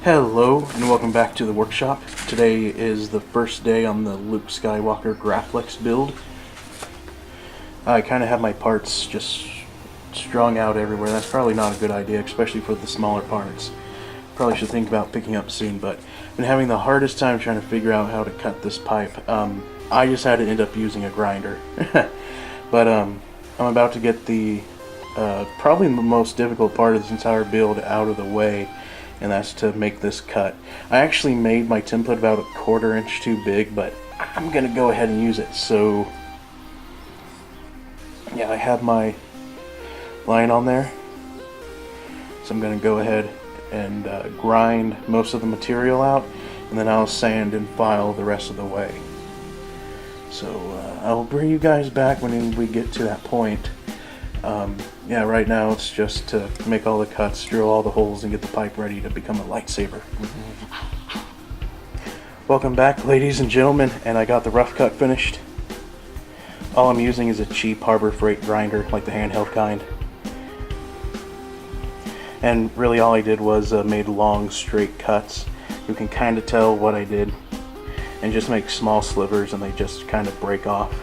Hello and welcome back to the workshop. Today is the first day on the Luke Skywalker Graflex build. I kind of have my parts just strung out everywhere. That's probably not a good idea, especially for the smaller parts. Probably should think about picking up soon, but I've been having the hardest time trying to figure out how to cut this pipe. I just had to end up using a grinder. But I'm about to get the probably the most difficult part of this entire build out of the way, and that's to make this cut. I actually made my template about a 1/4 inch too big, but I'm gonna go ahead and use it. So yeah, I have my line on there, so I'm gonna go ahead and grind most of the material out, and then I'll sand and file the rest of the way. So I'll bring you guys back when we get to that point. Yeah, right now it's just to make all the cuts, drill all the holes, and get the pipe ready to become a lightsaber. Welcome back, ladies and gentlemen, and I got the rough cut finished. All I'm using is a cheap Harbor Freight grinder, like the handheld kind. And really all I did was made long, straight cuts. You can kind of tell what I did, and just make small slivers, and they just kind of break off.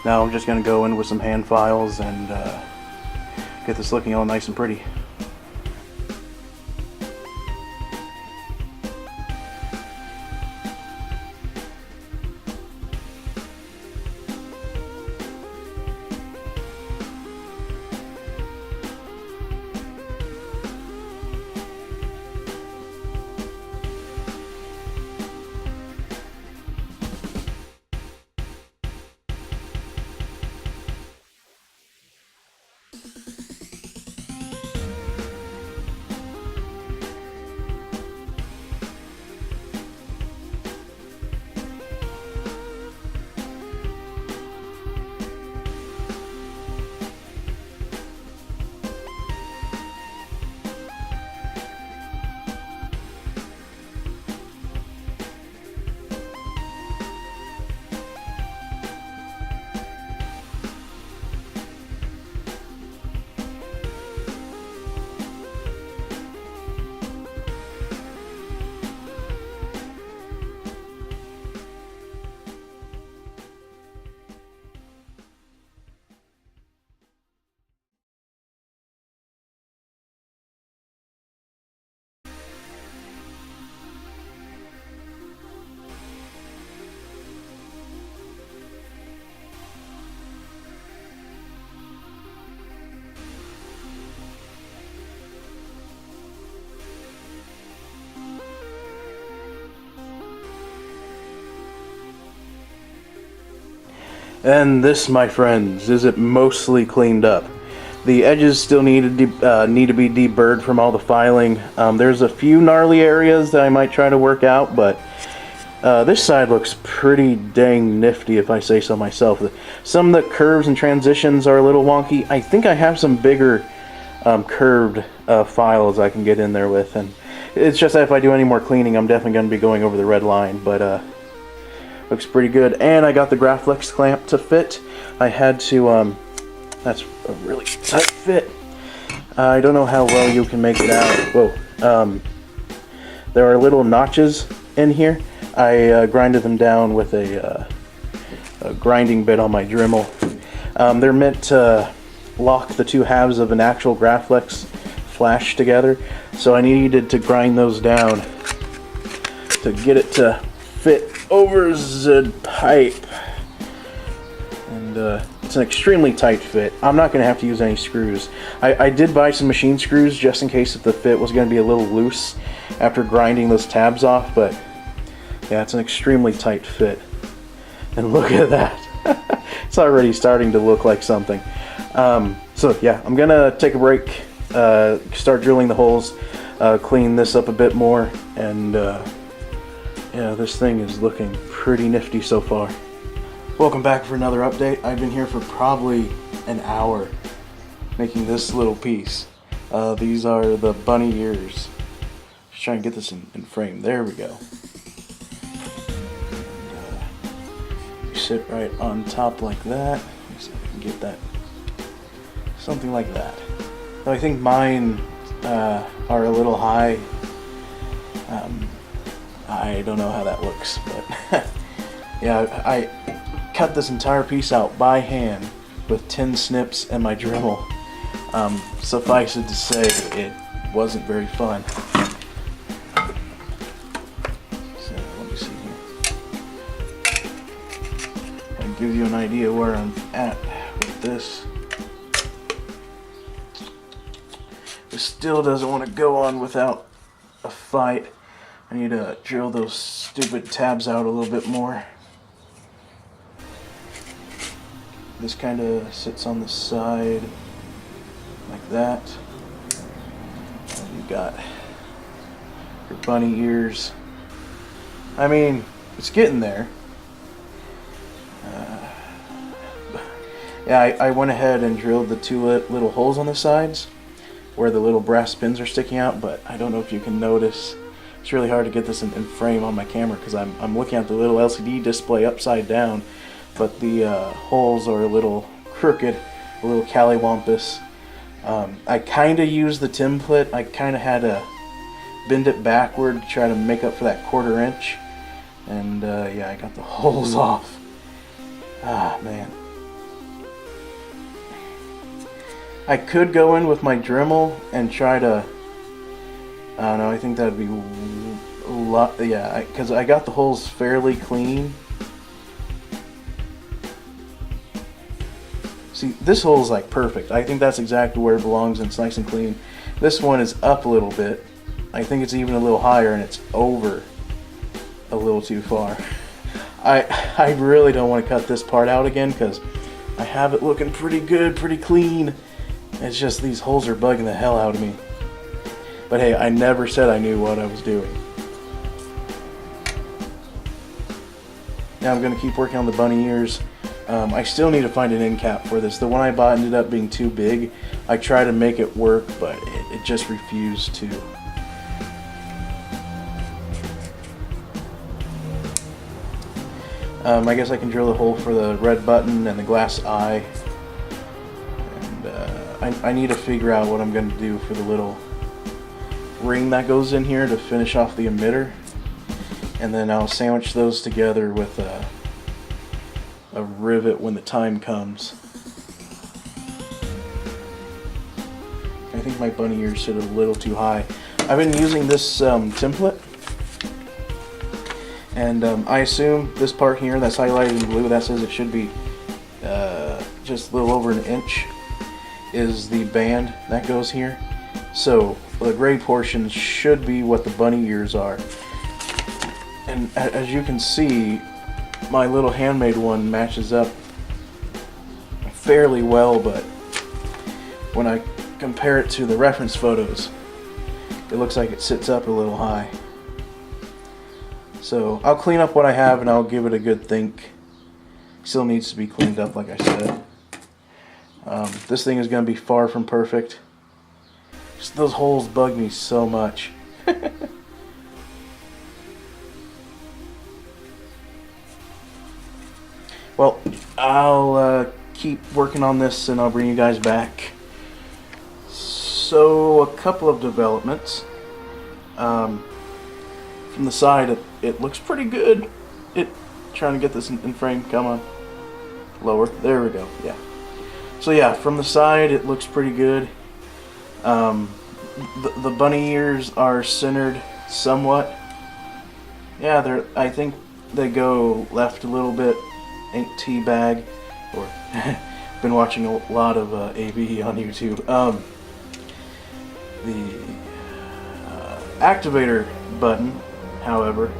Now I'm just going to go in with some hand files and get this looking all nice and pretty. And this, my friends, is it mostly cleaned up. The edges still need to be deburred from all the filing. There's a few gnarly areas that I might try to work out, but this side looks pretty dang nifty, if I say so myself. Some of the curves and transitions are a little wonky. I think I have some bigger curved files I can get in there with, and it's just that if I do any more cleaning, I'm definitely going to be going over the red line, but looks pretty good. And I got the Graflex clamp to fit. I had to, that's a really tight fit. I don't know how well you can make it out. Whoa. There are little notches in here. I grinded them down with a grinding bit on my Dremel. They're meant to lock the two halves of an actual Graflex flash together. So I needed to grind those down to get it to fit over the pipe, and it's an extremely tight fit. I'm not going to have to use any screws. I did buy some machine screws just in case if the fit was going to be a little loose after grinding those tabs off, but yeah, it's an extremely tight fit. And look at that. It's already starting to look like something. So yeah, I'm going to take a break, start drilling the holes, clean this up a bit more, and yeah, this thing is looking pretty nifty so far. Welcome back for another update. I've been here for probably an hour making this little piece. These are the bunny ears. Just trying to get this in frame. There we go. And, you sit right on top like that. Let me see if I can get that. Something like that. So I think mine are a little high. I don't know how that looks, but yeah, I cut this entire piece out by hand with 10 snips and my Dremel. Suffice it to say, it wasn't very fun. So let me see here. I'll give you an idea where I'm at with this. It still doesn't want to go on without a fight. I need to drill those stupid tabs out a little bit more. This kind of sits on the side like that. And you got your bunny ears. I mean, it's getting there. Yeah, I went ahead and drilled the two little holes on the sides where the little brass pins are sticking out, but I don't know if you can notice. It's really hard to get this in frame on my camera because I'm looking at the little LCD display upside down, but the holes are a little crooked, a little callywampus. I kind of used the template. I kind of had to bend it backward to try to make up for that 1/4 inch, and yeah, I got the holes off. Ah, man. I could go in with my Dremel and try to, I don't know, I think that'd be a lot, yeah, because I got the holes fairly clean. See, this hole is like perfect. I think that's exactly where it belongs and it's nice and clean. This one is up a little bit. I think it's even a little higher and it's over a little too far. I really don't want to cut this part out again because I have it looking pretty good, pretty clean. It's just these holes are bugging the hell out of me. But hey, I never said I knew what I was doing. Now I'm going to keep working on the bunny ears. I still need to find an end cap for this. The one I bought ended up being too big. I tried to make it work, but it just refused to. I guess I can drill a hole for the red button and the glass eye. And I need to figure out what I'm going to do for the little ring that goes in here to finish off the emitter. And then I'll sandwich those together with a rivet when the time comes. I think my bunny ears sit a little too high. I've been using this template, and I assume this part here that's highlighted in blue that says it should be just a little over an inch is the band that goes here. So the gray portion should be what the bunny ears are. And as you can see, my little handmade one matches up fairly well, but when I compare it to the reference photos, it looks like it sits up a little high. So I'll clean up what I have and I'll give it a good think. Still needs to be cleaned up, like I said. This thing is going to be far from perfect. Just those holes bug me so much. Well, I'll keep working on this and I'll bring you guys back. So, a couple of developments. From the side, it looks pretty good. Trying to get this in frame. Come on. Lower. There we go. Yeah. So yeah, from the side, it looks pretty good. The bunny ears are centered somewhat. Yeah, I think they go left a little bit. Ain't teabag, or been watching a lot of AV on YouTube. The activator button, however,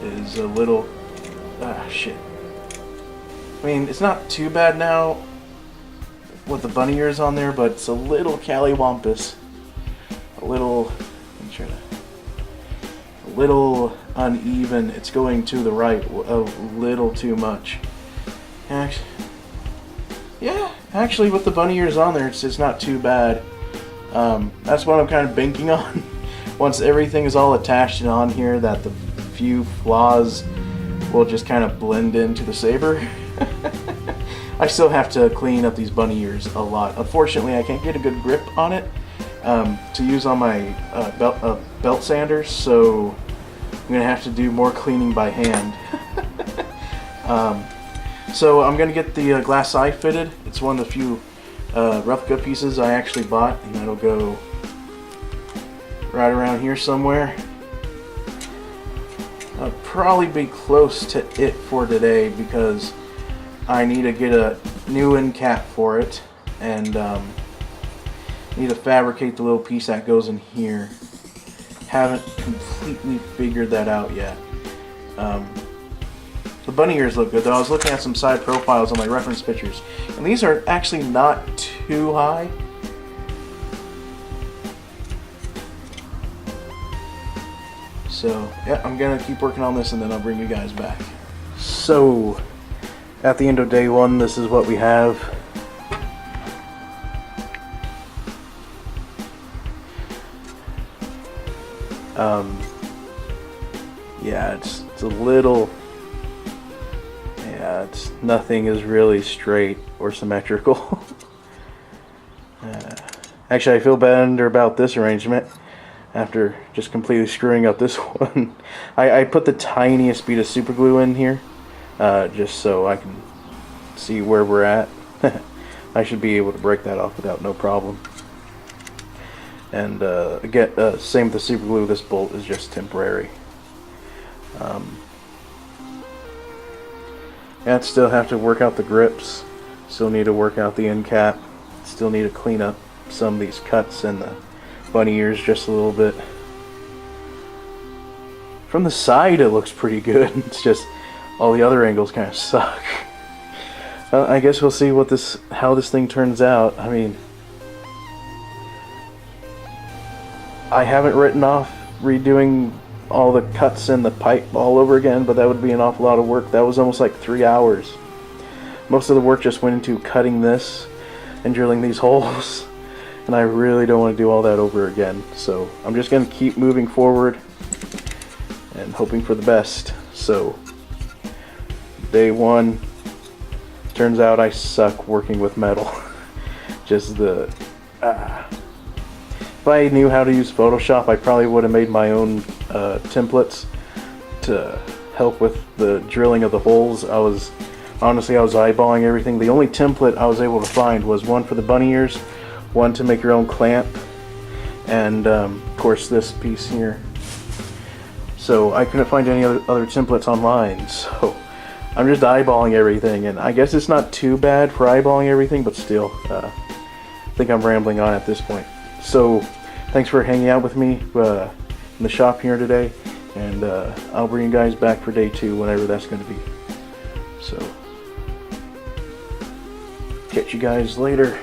is a little shit. I mean, it's not too bad now with the bunny ears on there, but it's a little callywampus, a little uneven. It's going to the right a little too much. Actually, with the bunny ears on there, it's not too bad. That's what I'm kind of banking on. Once everything is all attached and on here, that the few flaws will just kind of blend into the saber. I still have to clean up these bunny ears a lot. Unfortunately, I can't get a good grip on it to use on my belt sanders, so I'm going to have to do more cleaning by hand. So I'm going to get the glass eye fitted. It's one of the few replica pieces I actually bought, and that'll go right around here somewhere. I'll probably be close to it for today because I need to get a new end cap for it, and need to fabricate the little piece that goes in here. Haven't completely figured that out yet. The bunny ears look good though. I was looking at some side profiles on my reference pictures, and these are actually not too high. So yeah, I'm gonna keep working on this and then I'll bring you guys back. So at the end of day one, this is what we have. Yeah, it's a little, yeah, nothing is really straight or symmetrical. Actually, I feel better about this arrangement after just completely screwing up this one. I put the tiniest bit of super glue in here, just so I can see where we're at. I should be able to break that off without no problem. And again, same with the super glue, this bolt is just temporary. Yeah, still have to work out the grips, still need to work out the end cap, still need to clean up some of these cuts and the bunny ears just a little bit. From the side it looks pretty good, it's just all the other angles kind of suck. I guess we'll see what how this thing turns out. I mean, I haven't written off redoing all the cuts in the pipe all over again, but that would be an awful lot of work. That was almost like 3 hours. Most of the work just went into cutting this and drilling these holes, and I really don't want to do all that over again. So I'm just going to keep moving forward and hoping for the best. So day one, turns out I suck working with metal. Just the if I knew how to use Photoshop, I probably would have made my own templates to help with the drilling of the holes. Honestly, I was eyeballing everything. The only template I was able to find was one for the bunny ears, one to make your own clamp, and of course this piece here. So I couldn't find any other templates online, so I'm just eyeballing everything, and I guess it's not too bad for eyeballing everything, but still, I think I'm rambling on at this point. So thanks for hanging out with me in the shop here today, and I'll bring you guys back for day two whenever that's going to be. So catch you guys later.